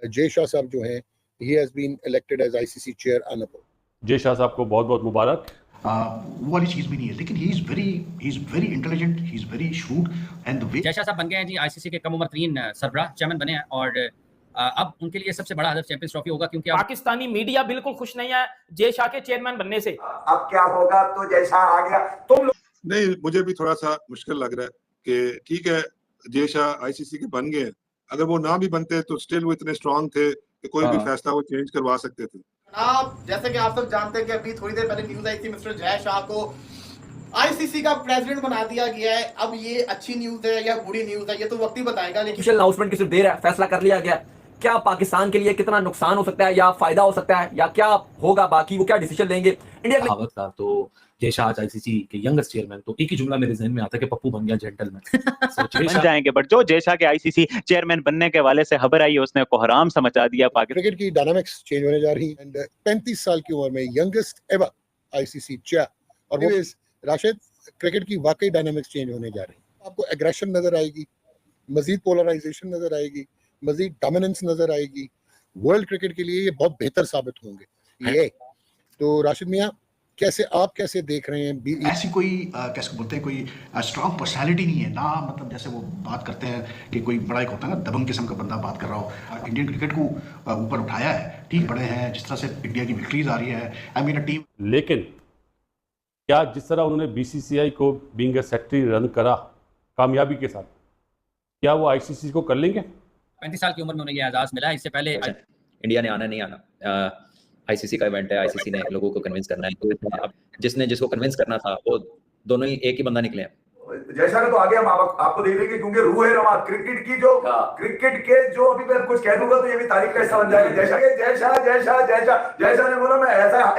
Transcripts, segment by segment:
जय शाह साहब जो हैं, he has been elected as ICC chair unopposed. जय शाह साहब को बहुत बहुत मुबारक। वो वाली चीज भी नहीं है, लेकिन he is very intelligent, he is very should and the way. जय शाह साहब बन गए हैं जी आईसीसी के कम उम्र तरीन सरबराह चेयरमैन बने हैं और अब उनके लिए सबसे बड़ा हदफ चैंपियंस ट्रॉफी होगा, क्योंकि पाकिस्तानी मीडिया बिल्कुल खुश नहीं है जय शाह के चेयरमैन बनने से। अब क्या होगा, तो जय शाह आ गया तुम लोग। नहीं, मुझे भी थोड़ा सा मुश्किल लग रहा है कि ठीक है जय शाह आईसीसी के बन गए, अगर वो ना भी बनते तो स्टिल वो इतने स्ट्रांग थे कि कोई भी फैसला वो चेंज करवा सकते थे। जैसे कि आप सब जानते हैं कि अभी थोड़ी देर पहले न्यूज आई थी, मिस्टर जय शाह को आईसीसी का प्रेसिडेंट बना दिया गया है। अब ये अच्छी न्यूज है या बुरी न्यूज है, ये तो वक्त ही बताएगा। लेकिन अनाउंसमेंट की सिर्फ देर है, फैसला कर लिया गया। क्या पाकिस्तान के लिए कितना नुकसान हो सकता है या फायदा हो सकता है या क्या होगा बाकी, वो क्या डिसीजन लेंगे इंडिया में। था तो जय शाह आईसीसी के यंगेस्ट चेयरमैन, तो एक ही जुमला मेरे जहन में आता है कि पप्पू बन गया जेंटलमैन। बन जाएंगे, बट जो जय शाह के आईसीसी चेयरमैन बनने के वाले से खबर आई है उसने कोहराम सा मचा दिया पाकिस्तान। क्रिकेट की डायनामिक्स चेंज होने जा रही है एंड 35 साल की उम्र में यंगेस्ट एवर आईसीसी चेयर, और वो इस राशिद क्रिकेट की वाकई डायनामिक्स चेंज होने जा रही है। आपको एग्रेशन नजर आएगी, मजीद पोलराइजेशन नजर आएगी, मजीद डोमिनेंस नजर आएगी। वर्ल्ड क्रिकेट के लिए ये बहुत बेहतर साबित होंगे ये। तो राशिद मियां, आप कैसे देख रहे हैं? ऐसी कोई कैसे बोलते हैं, कोई स्ट्रांग पर्सनालिटी नहीं है ना, मतलब जैसे वो बात करते हैं कि कोई बड़ा एक होता है ना दबंग किस्म का बंदा बात कर रहा हो। इंडियन क्रिकेट को ऊपर उठाया है, ठीक बड़े हैं, जिस तरह से इंडिया की विक्ट्रीज आ रही है, आई मीन अ टीम। लेकिन क्या जिस तरह उन्होंने बीसीसीआई को बीइंग ए सेक्रेटरी रन करा कामयाबी के साथ, क्या वो आईसीसी को कर लेंगे? 35 साल की उम्र में उन्हें यह एजाज मिला। इससे पहले इंडिया ने आना नहीं आना, आईसीसी का इवेंट है, आईसीसी ने लोगों को कन्विंस करना है, तो अब जिसको कन्विंस करना था वो दोनों ही एक ही बंदा निकले हैं। जय शाह तो आ गया, आपको देख लेंगे क्योंकि रूह है रवा क्रिकेट की, जो क्रिकेट के जो अभी मैं कुछ कह दूंगा तो ये भी तारीफ का हिस्सा बन जाएगा। जय शाह जय शाह जय शाह जय शाह जय शाह ने बोला मैं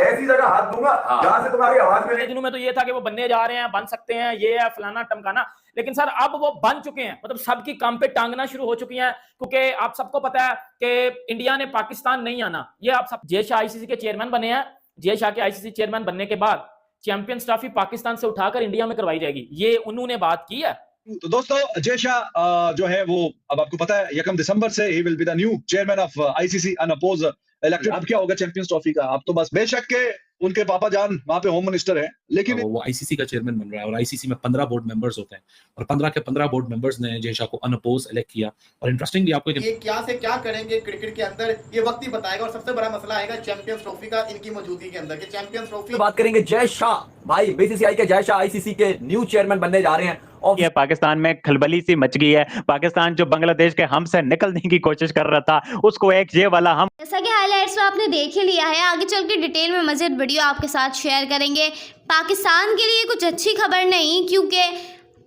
ऐसी जगह हाथ दूंगा जहां से तुम्हारी आवाज मिले। दिनों में तो ये था कि वो बनने जा रहे हैं, बन सकते हैं, ये है फलाना टमकाना, लेकिन सर अब वो बन चुके हैं, मतलब सबकी काम पे टांगना शुरू हो चुकी हैं, क्योंकि आप सबको पता है कि इंडिया ने पाकिस्तान नहीं आना। ये आप सब जय शाह आईसीसी के चेयरमैन बने हैं। जय शाह के आईसीसी चेयरमैन बनने के बाद चैंपियंस ट्रॉफी पाकिस्तान से उठाकर इंडिया में करवाई जाएगी, ये उन्होंने बात की है। तो दोस्तों जय शाह जो है वो अब आपको पता है 1 दिसंबर से he will be the new chairman of ICC unopposed elected. अब क्या होगा चैंपियंस ट्रॉफी का, अब तो बस बेशक के उनके पापा जान वहां पे होम मिनिस्टर हैं, लेकिन वो आईसीसी का चेयरमैन बन रहा है और आईसीसी में 15 बोर्ड मेंबर्स होते हैं और 15 के 15 बोर्ड मेंबर्स ने जय शाह को अनअपोज इलेक्ट किया। और इंटरेस्टिंगली आपको ये क्या से क्या करेंगे क्रिकेट के अंदर, ये वक्त ही बताएगा। और सबसे बड़ा मसला आएगा चैंपियंस ट्रॉफी का इनकी मौजूदगी के अंदर, कि चैंपियंस ट्रॉफी बात करेंगे। जय शाह भाई बीसीसीआई के जय शाह आईसीसी के न्यू चेयरमैन बनने जा रहे हैं। ये पाकिस्तान में खलबली सी मच गई है। पाकिस्तान जो बांग्लादेश के हम से निकलने की कोशिश कर रहा था, उसको एक ये वाला हम, जैसा कि हाइलाइट्स में आपने देख ही लिया है, आगे चल के डिटेल में मज़ीद वीडियो आपके साथ शेयर करेंगे। पाकिस्तान के लिए कुछ अच्छी खबर नहीं, क्योंकि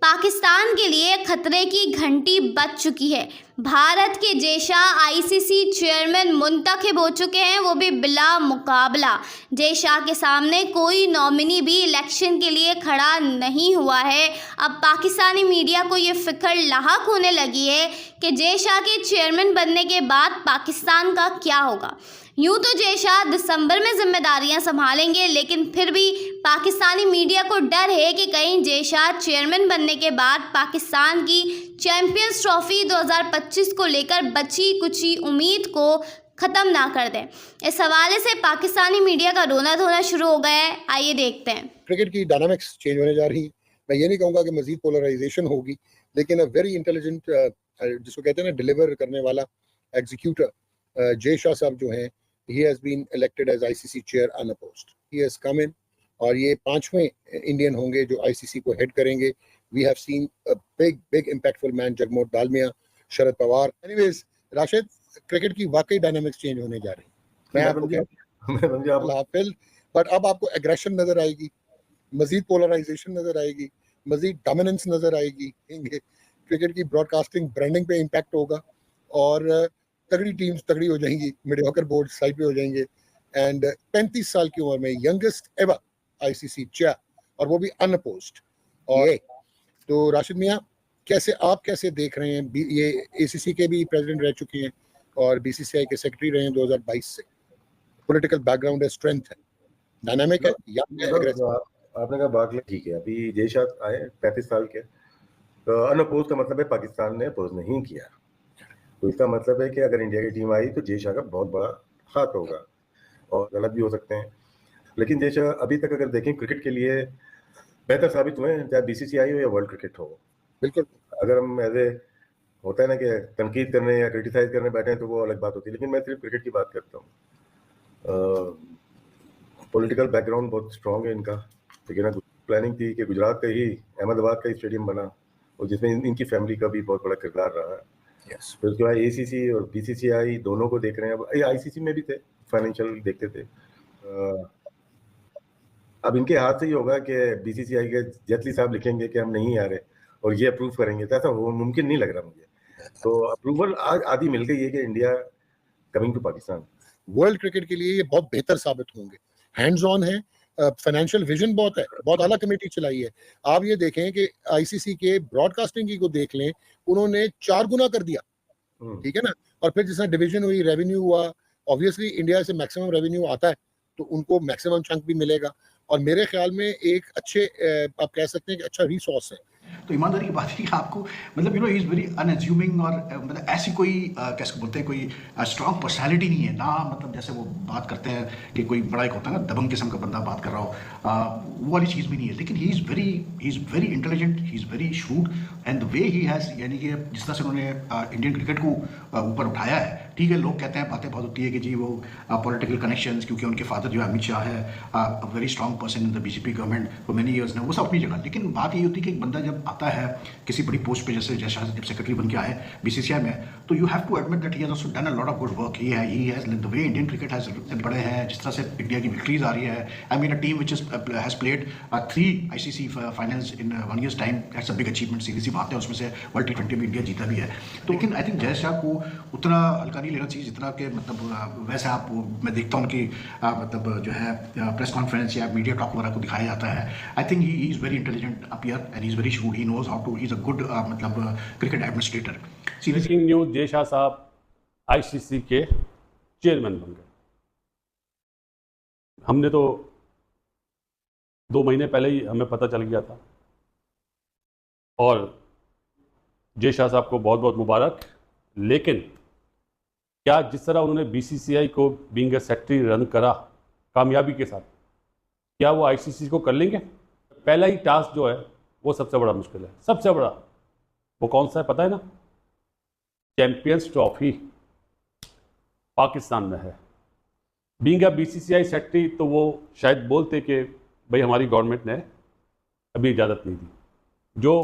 पाकिस्तान के लिए खतरे की घंटी बज चुकी है। भारत के जय शाह आईसीसी चेयरमैन मुंतखब हो चुके हैं, वो भी बिला मुकाबला। जय शाह के सामने कोई नॉमिनी भी इलेक्शन के लिए खड़ा नहीं हुआ है। अब पाकिस्तानी मीडिया को ये फिक्र लाहक होने लगी है कि जय शाह के चेयरमैन बनने के बाद पाकिस्तान का क्या होगा। यूँ तो जय शाह दिसंबर में जिम्मेदारियां संभालेंगे, लेकिन फिर भी पाकिस्तानी मीडिया को डर है कि कहीं जय शाह चेयरमैन बनने के बाद पाकिस्तान की चैंपियंस ट्रॉफी 2025 को लेकर बची कुची उम्मीद को ख़त्म ना कर दें। इस हवाले से पाकिस्तानी मीडिया का रोना धोना शुरू हो गया है। आइए देखते हैं। क्रिकेट की डायनामिक्स चेंज होने जा रही है। मैं ये नहीं कहूँगा कि मजीद पोलराइजेशन होगी, लेकिन अ वेरी इंटेलिजेंट, जिसको कहते हैं ना डिलीवर करने वाला एग्जीक्यूटर, जय शाह साहब जो हैं, he has been elected as ICC chair unopposed. He has come in और ये 5वें इंडियन होंगे जो आईसीसी को हेड करेंगे। We have seen a big impactful man, Jagmohan Dalmiya, Sharad Pawar. Anyways, Rashid cricket की वाकई डायनामिक्स चेंज होने जा रही है। मैं आपको बट अब आपको एग्रेशन नजर आएगी, मजीद पोलराइजेशन नजर आएगी, मजीद डोमिनेंस नजर आएगी। क्रिकेट की ब्रॉडकास्टिंग ब्रांडिंग पे इम्पैक्ट होगा और तगड़ी टीम्स तगड़ी हो जाएंगी, मीडियोकर बोर्ड साइड पे हो जाएंगे। एंड 35 साल की उम्र में यंगेस्ट एवर आईसीसी चेयर, और वो भी अनअपोज्ड। और तो राशिद मियां, आप कैसे देख रहे हैं? ये एसीसी के भी प्रेसिडेंट रह चुके हैं और बीसीसीआई के सेक्रेटरी रहे हैं 2022 से। पॉलिटिकल बैकग्राउंड है, स्ट्रेंथ है, डायनामिक है। आपने कहा बात ठीक है। अभी जय शाह आए 35 साल के, तो अनअपोज का मतलब है पाकिस्तान ने अपोज नहीं किया। तो इसका मतलब है कि अगर इंडिया की टीम आई तो जय शाह का बहुत बड़ा हाथ होगा, और गलत भी हो सकते हैं। लेकिन जय शाह अभी तक अगर देखें क्रिकेट के लिए बेहतर साबित हुए हैं, चाहे बीसीसीआई हो या वर्ल्ड क्रिकेट हो। बिल्कुल, अगर हम एज ए होता है ना कि तनकीद करने या क्रिटिसाइज करने बैठे हैं तो वो अलग बात होती है, लेकिन मैं सिर्फ क्रिकेट की बात करता हूँ। पॉलिटिकल बैकग्राउंड बहुत स्ट्रॉन्ग है इनका, ठीक है ना। प्लानिंग थी कि गुजरात का ही, अहमदाबाद का ही स्टेडियम बना, और जिसमें इनकी फैमिली का भी बहुत बड़ा किरदार रहा है। फिर उसके बाद एसीसी और बीसीसीआई दोनों को देख रहे हैं। अब आईसीसी में भी थे, फाइनेंशियल देखते थे। अब इनके हाथ से ही होगा कि बीसीसीआई के जेटली साहब लिखेंगे कि हम नहीं आ रहे और ये अप्रूव करेंगे, तो ऐसा वो मुमकिन नहीं लग रहा मुझे। तो अप्रूवल आदि मिल गई है कि India coming to Pakistan. World cricket के लिए ये बहुत बेहतर साबित होंगे। हैंड्स ऑन है, फाइनेंशियल विजन बहुत है, बहुत आला कमेटी चलाई है। आप ये देखें कि आईसीसी के ब्रॉडकास्टिंग की को देख लें, उन्होंने 4 गुना कर दिया, ठीक है ना। और फिर जिस डिवीजन हुई, रेवेन्यू हुआ, ऑब्वियसली इंडिया से मैक्सिमम रेवेन्यू आता है तो उनको मैक्सिमम चंक भी मिलेगा, और मेरे ख्याल में एक अच्छे आप कह सकते हैं कि अच्छा रिसोर्स है। तो ईमानदारी की बात है आपको, मतलब you know he is very unassuming, और मतलब ऐसी कोई कैसे बोलते हैं, कोई स्ट्रॉन्ग पर्सनैलिटी नहीं है ना। मतलब जैसे वो बात करते हैं कि कोई बड़ा एक होता है ना दबंग किस्म का बंदा बात कर रहा हो, वो वाली चीज़ भी नहीं है। लेकिन ही is very intelligent, he is very should, and the way he has, यानी कि जिस तरह से उन्होंने इंडियन क्रिकेट को ऊपर उठाया है। ठीक है, लोग कहते हैं, बातें बहुत होती है कि जी वो पॉलिटिकल कनेक्शंस, क्योंकि उनके फादर जो है अमित शाह है, very strong person in the BJP government for many years, वो सब अपनी जगह। लेकिन बात ये होती है कि एक बंदा जब आता है किसी बड़ी पोस्ट पे, जैसे जय शाह जब सेक्रेटरी बन के आए बीसीसीआई में, तो you have to admit that he has also done a lot of good work. He has the way Indian cricket has बड़े हैं, जिस तरह से इंडिया की विक्ट्रीज आ रही है। I mean a team which has played 3 ICC finals in 1 years time, that's a big achievement. सीधी सी बात है, उसमें से वर्ल्ड T20 में इंडिया जीता भी है। तो लेकिन आई थिंक जय शाह को उतना हल्का नहीं लेना चाहिए जितना कि मतलब वैसे आप, मैं देखता हूँ उनकी मतलब जो है प्रेस कॉन्फ्रेंस या मीडिया टॉक वगैरह को दिखाया जाता है। I think he is very intelligent up here, and he is very shrewd, he knows how to, he is a good मतलब cricket administrator. Breaking news, Jay Shah साहब आईसीसी के चेयरमैन बन गए। हमने तो 2 महीने पहले ही हमें पता चल गया था, और जय शाह साहब को बहुत बहुत मुबारक। लेकिन क्या जिस तरह उन्होंने बीसीसीआई को बीइंग ए सेक्रेटरी रन करा कामयाबी के साथ, क्या वो आईसीसी को कर लेंगे? पहला ही टास्क जो है वो सबसे बड़ा मुश्किल है। सबसे बड़ा वो कौन सा है पता है ना? चैंपियंस ट्रॉफी पाकिस्तान में है। बीइंग ए बीसीसीआई सेक्रेटरी तो वो शायद बोलते कि भाई हमारी गवर्नमेंट ने अभी इजाज़त नहीं दी। जो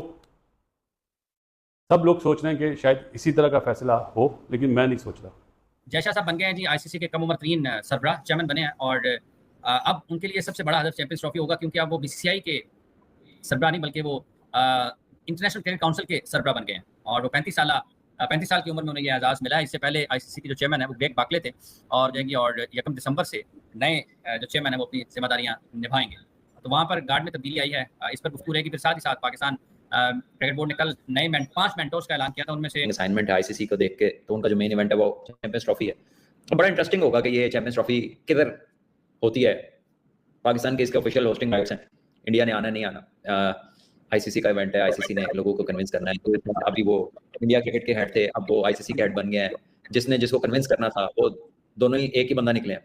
सब लोग सोच रहे हैं कि शायद इसी तरह का फैसला हो, लेकिन मैं नहीं सोच रहा। जय शाह साहब बन गए हैं जी आईसीसी के कम उम्र तरीन सरबराह चेयरमैन बने हैं, और अब उनके लिए सबसे बड़ा हदफ चैंपियंस ट्रॉफी होगा, क्योंकि अब वो बीसीसीआई के सरबराह नहीं बल्कि वो इंटरनेशनल क्रिकेट काउंसिल के सरबराह बन गए हैं। और वो 35 साल की उम्र में उन्हें यह एजाज़ मिला है। इससे पहले आईसीसी के जो चेयरमैन है वो ग्रेग बार्कले थे, और 1 दिसंबर से नए जो चेयरमैन है वो अपनी जिम्मेदारियाँ निभाएंगे। तो वहाँ पर गार्ड में तब्दीली आई है, इस पर गुफ्तगू रहेगी। फिर साथ ही साथ पाकिस्तान क्रिकेट बोर्ड ने कल नए 5 मेंटोर्स का ऐलान किया था, उनमें से असाइनमेंट है आईसीसी को देख के, तो उनका जो मेन इवेंट है वो चैंपियंस ट्रॉफी है। तो बड़ा इंटरेस्टिंग होगा कि ये चैंपियंस ट्रॉफी किधर होती है। पाकिस्तान के इसके ऑफिशियल होस्टिंग राइट्स हैं, इंडिया ने आना नहीं आना। आईसीसी का इवेंट है, आईसीसी ने लोगों को कन्विंस करना है। तो अभी वो इंडिया क्रिकेट के हेड थे, अब वो आईसीसी के हेड बन गए हैं। जिसने जिसको कन्विंस करना था वो दोनों ही एक ही बंदा निकले हैं,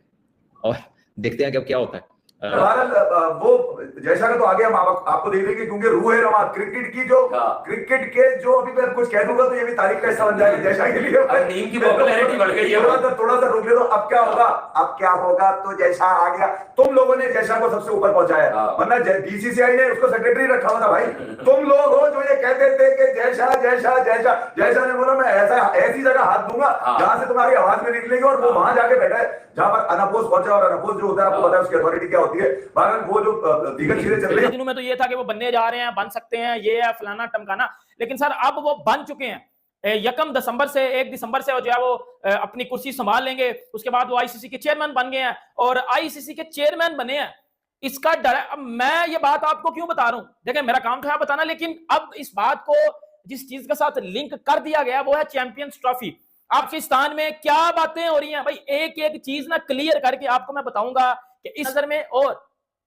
और देखते हैं कि अब क्या होता है। वो जैसा का तो आगे हम आपको देख देंगे, क्योंकि रूह है रमा क्रिकेट की, जो क्रिकेट के जो अभी मैं कुछ कह दूंगा तो ये भी तारीफ का हिस्सा बन जाएगा जैसा के लिए। टीम की पॉपुलैरिटी बढ़ गई है, थोड़ा सा रुक ले। तो अब क्या होगा तो जैसा आ गया, तुम लोगों ने जैसा को सबसे ऊपर पहुंचाया, वरना बीसीसीआई ने उसको सेक्रेटरी रखा हुआ था। भाई तुम लोग हो जो ये कहते थे कि जैसा ने बोला मैं ऐसी जगह हाथ दूंगा जहां से तुम्हारी आवाज में निकलेगी, और वो वहां जाके बैठा है जहां पर अनअपोज पहुंचा। और अनअपोज जो होता है आपको पता है उसकी अथॉरिटी क्या होती है। वो जो दीगर चीजें चल रही है, दिनों में तो ये था कि वो बनने जा रहे हैं, बन सकते हैं, ये है फलाना टमकाना, लेकिन सर अब वो बन चुके हैं। 1 दिसंबर से जो है वो अपनी कुर्सी संभाल लेंगे। उसके बाद वो आईसीसी के चेयरमैन बन गए हैं, और आईसीसी के चेयरमैन बने हैं। इसका डर है। अब मैं ये बात आपको क्यों बता रहा हूं, देखिए मेरा काम था बताना, लेकिन अब इस बात को जिस चीज के साथ लिंक कर दिया गया वो है चैंपियंस ट्रॉफी। पाकिस्तान में क्या बातें हो रही हैं भाई, एक एक चीज ना क्लियर करके आपको मैं बताऊंगा कि इस नजर में और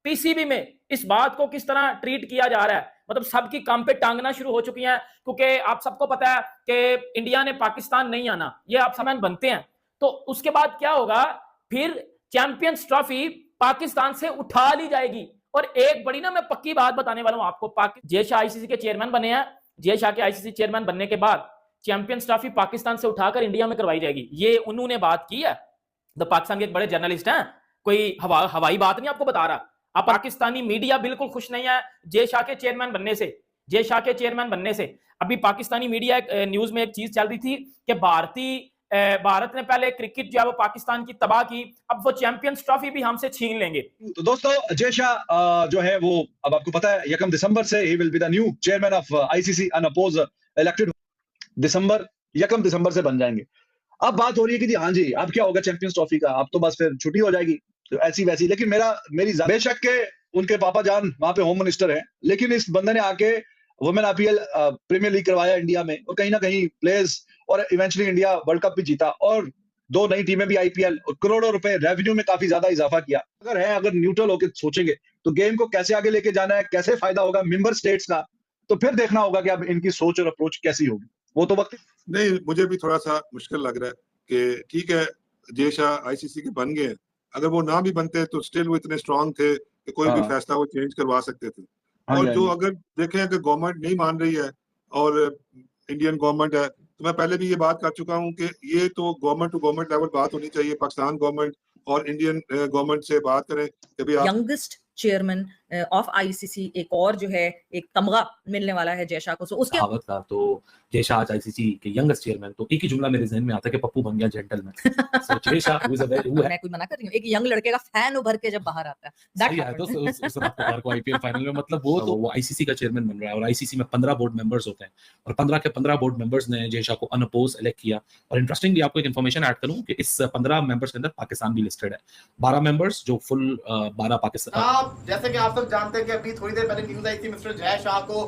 पीसीबी में इस बात को किस तरह ट्रीट किया जा रहा है। मतलब सबकी काम पे टांगना शुरू हो चुकी हैं, क्योंकि आप सबको पता है कि इंडिया ने पाकिस्तान नहीं आना, ये आप समझ बनते हैं। तो उसके बाद क्या होगा, फिर चैंपियंस ट्रॉफी पाकिस्तान से उठा ली जाएगी। और एक बड़ी ना मैं पक्की बात बताने वाला हूं आपको, जय शाह आईसीसी के चेयरमैन बने हैं, जय शाह के आईसीसी चेयरमैन बनने के बाद चैंपियंस ट्रॉफी पाकिस्तान से उठाकर इंडिया में करवाई जाएगी, ये उन्होंने बात की है। तो पाकिस्तान के एक बड़े जर्नलिस्ट हैं, कोई हवाई बात नहीं आपको बता रहा। अब पाकिस्तानी मीडिया बिल्कुल खुश नहीं है जय शाह के चेयरमैन बनने से, जय शाह के चेयरमैन बनने से। अभी पाकिस्तानी मीडिया न्यूज में एक चीज चल रही थी कि भारत ने पहले क्रिकेट जो है वो पाकिस्तान की तबाह की, अब वो चैंपियंस ट्रॉफी भी हमसे छीन लेंगे। तो दोस्तों जय शाह जो है वो अब आपको पता है 1 दिसंबर से he will be the new chairman of ICC unopposed elected. 1 दिसंबर से बन जाएंगे। अब बात हो रही है कि जी हाँ जी अब क्या होगा चैंपियंस ट्रॉफी का, अब तो बस फिर छुट्टी हो जाएगी तो ऐसी वैसी। लेकिन मेरी बेशक के उनके पापा जान वहां पे होम मिनिस्टर हैं, लेकिन इस बंदे ने आके वुमेन आईपीएल प्रीमियर लीग करवाया इंडिया में, और कहीं ना कहीं प्लेयर्स और इवेंचुअली इंडिया वर्ल्ड कप भी जीता, और 2 नई टीमें भी आईपीएल, और करोड़ों रुपए रेवेन्यू में काफी ज्यादा इजाफा किया। अगर न्यूट्रल होकर सोचेंगे तो गेम को कैसे आगे लेके जाना है, कैसे फायदा होगा मेंबर स्टेट्स का, तो फिर देखना होगा कि अब इनकी सोच और अप्रोच कैसी होगी, वो तो वक्त नहीं। मुझे भी थोड़ा सा मुश्किल लग रहा है कि ठीक है जय शाह आईसीसी के बन गए हैं, अगर वो ना भी बनते तो स्टिल वो इतने स्ट्रांग थे कि कोई भी फैसला वो चेंज करवा सकते थे। और जो अगर देखें कि गवर्नमेंट नहीं मान रही है और इंडियन गवर्नमेंट है, तो मैं पहले भी ये बात कर चुका हूँ कि ये तो गवर्नमेंट टू गवर्नमेंट लेवल बात होनी चाहिए, पाकिस्तान गवर्नमेंट और इंडियन गवर्नमेंट से बात करें कि भाई यंगेस्ट चेयरमैन ऑफ आईसीसी एक और जो है एक तमगा मिलने वाला है जय शाह को। उसके कहावत का तो जय शाह आईसीसी के यंगेस्ट चेयरमैन, तो एक ही जुमला मेरे जहन में आता है कि पप्पू बन गया gentleman. So Jay Shah who is a very मैं कोई मना कर रही हूं, एक यंग लड़के का फैन उभर के जब बाहर आता है दैट है तो उस बार को आईपीएल फाइनल में मतलब वो आईसीसी का चेयरमैन बन रहा है, और आईसीसी में 15 बोर्ड मेंबर्स होते हैं, और 15 के 15 बोर्ड मेंबर्स ने जय शाह को अनअपोज इलेक्ट किया। और इंटरेस्टिंगली आपको एक इन्फॉर्मेशन ऐड करूं कि इस 15 मेंबर्स के अंदर पाकिस्तान भी लिस्टेड है। 12 मेंबर्स जो फुल 12 पाकिस्तान। जैसे कि आप सब जानते हैं कि अभी थोड़ी देर पहले न्यूज आई थी मिस्टर जय शाह को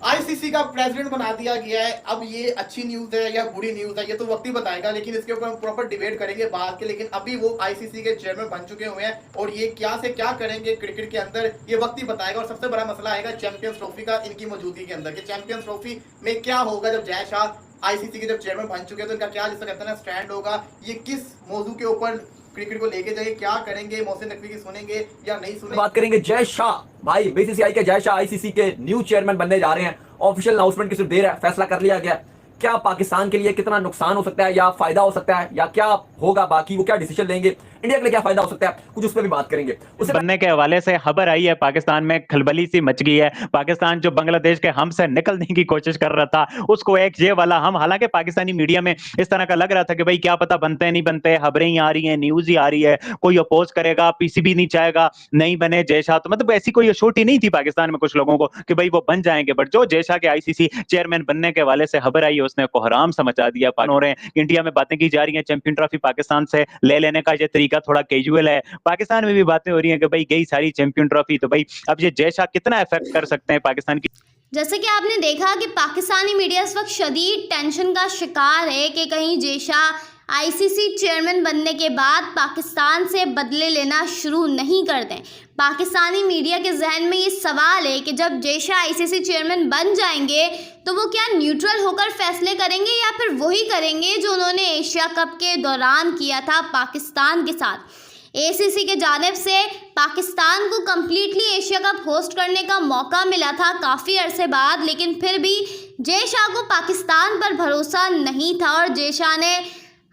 आईसीसी का प्रेसिडेंट बना दिया गया है। अब ये अच्छी न्यूज है या बुरी न्यूज है ये तो वक्त ही बताएगा, लेकिन इसके ऊपर हम प्रॉपर डिबेट करेंगे बाद के। लेकिन अभी वो आईसीसी के चेयरमैन बन चुके हुए हैं, और ये क्या से क्या करेंगे क्रिकेट के अंदर ये वक्त ही बताएगा। और सबसे बड़ा मसला आएगा चैंपियंस ट्रॉफी का इनकी मौजूदगी के अंदर, कि चैंपियंस ट्रॉफी में क्या होगा जब जय शाह आईसीसी के जब चेयरमैन बन चुके हैं, तो इनका क्या जिसका कहते हैं स्टैंड होगा, ये किस मौजू के ऊपर क्रिकेट को लेके जाएंगे, क्या करेंगे, मोहसिन नकवी की सुनेंगे या नहीं सुनेंगे। बात करेंगे जय शाह, भाई बीसीसीआई के जय शाह आईसीसी के न्यू चेयरमैन बनने जा रहे हैं। ऑफिशियल अनाउंसमेंट की सिर्फ देर है, फैसला कर लिया गया। क्या पाकिस्तान के लिए कितना नुकसान हो सकता है या फायदा हो सकता है, या क्या होगा बाकी, वो क्या डिसीजन लेंगे, इंडिया के लिए क्या फायदा हो सकता है, कुछ उस पर भी बात करेंगे। उसे बनने के हवाले से खबर आई है, पाकिस्तान में खलबली सी मच गई है। पाकिस्तान जो बांग्लादेश के हम से निकलने की कोशिश कर रहा था, उसको एक ये वाला हम, हालांकि पाकिस्तानी मीडिया में इस तरह का लग रहा था कि भाई क्या पता बनते हैं नहीं बनते, खबरें ही आ रही हैं, न्यूज ही आ रही है, कोई अपोज करेगा, पीसीबी नहीं चाहेगा नहीं बने जय शाह, तो मतलब ऐसी कोई अश्योरिटी नहीं थी पाकिस्तान में कुछ लोगों को कि भाई वो बन जाएंगे। बट जो जय शाह के आईसीसी चेयरमैन बनने के हवाले से खबर आई है, उसने कोहराम मचा दिया। हो रहे हैं इंडिया में बातें की जा रही हैं, चैंपियन ट्रॉफी पाकिस्तान से ले लेने का ये तरीका थोड़ा कैजुअल है। पाकिस्तान में भी बातें हो रही हैं कि भाई गई सारी चैंपियन ट्रॉफी, तो भाई अब ये जय शाह कितना इफेक्ट कर सकते हैं पाकिस्तान की। जैसे कि आपने देखा कि पाकिस्तानी मीडिया इस वक्त शदीद टेंशन का शिकार है कि कहीं जय शाह आईसीसी चेयरमैन बनने के बाद पाकिस्तान से बदले लेना शुरू नहीं कर दें। पाकिस्तानी मीडिया के जहन में ये सवाल है कि जब जय शाह आईसीसी चेयरमैन बन जाएंगे तो वो क्या न्यूट्रल होकर फैसले करेंगे या फिर वही करेंगे जो उन्होंने एशिया कप के दौरान किया था पाकिस्तान के साथ। एसीसी के जानिब से पाकिस्तान को कम्प्लीटली एशिया कप होस्ट करने का मौका मिला था काफ़ी अरसे बाद, लेकिन फिर भी जय शाह को पाकिस्तान पर भरोसा नहीं था और जय शाह ने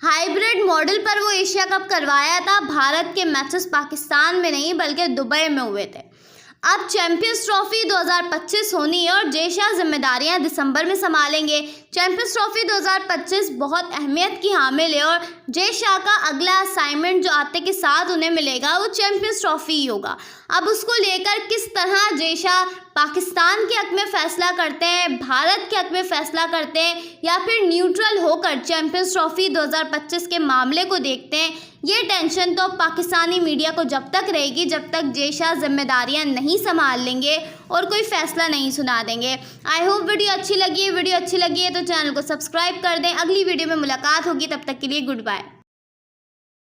हाइब्रिड मॉडल पर वो एशिया कप करवाया था। भारत के मैचेस पाकिस्तान में नहीं बल्कि दुबई में हुए थे। अब चैंपियंस ट्रॉफी 2025 होनी है और जय शाह जिम्मेदारियां दिसंबर में संभालेंगे। चैंपियंस ट्रॉफी 2025 बहुत अहमियत की हामिल है और जय शाह का अगला असाइनमेंट जो आते के साथ उन्हें मिलेगा वो चैंपियंस ट्रॉफी ही होगा। अब उसको लेकर किस तरह जय शाह पाकिस्तान के हक में फैसला करते हैं, भारत के हक में फैसला करते हैं या फिर न्यूट्रल होकर चैंपियंस ट्रॉफी 2025 के मामले को देखते हैं, ये टेंशन तो पाकिस्तानी मीडिया को जब तक रहेगी जब तक जय शाह जिम्मेदारियां नहीं संभाल लेंगे और कोई फैसला नहीं सुना देंगे। आई होप वीडियो अच्छी लगी है। वीडियो अच्छी लगी है तो चैनल को सब्सक्राइब कर दें। अगली वीडियो में मुलाकात होगी, तब तक के लिए गुड बाय।